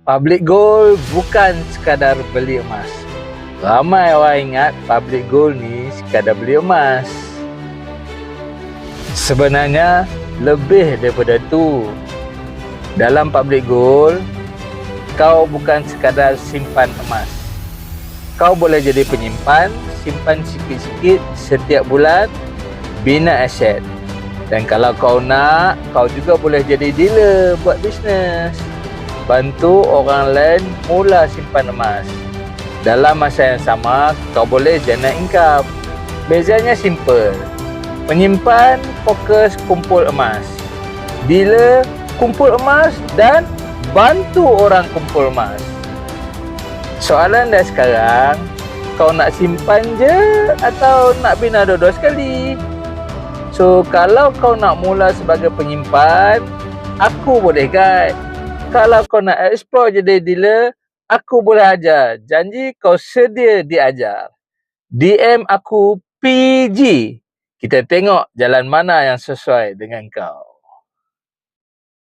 Public gold bukan sekadar beli emas. Ramai orang ingat public gold ni sekadar beli emas. Sebenarnya lebih daripada tu. Dalam public gold, kau bukan sekadar simpan emas. Kau boleh jadi penyimpan, simpan sikit-sikit setiap bulan, bina aset. Dan kalau kau nak, kau juga boleh jadi dealer buat bisnes. Bantu orang lain mula simpan emas. Dalam masa yang sama, kau boleh generate income. Bezanya simple. Penyimpan fokus kumpul emas. Dealer kumpul emas dan bantu orang kumpul emas. Soalan dah sekarang, kau nak simpan je atau nak bina dua-dua sekali? So, kalau kau nak mula sebagai penyimpan, aku boleh guide. Kalau kau nak explore jadi dealer, aku boleh ajar. Janji kau sedia diajar. DM aku PG. Kita tengok jalan mana yang sesuai dengan kau.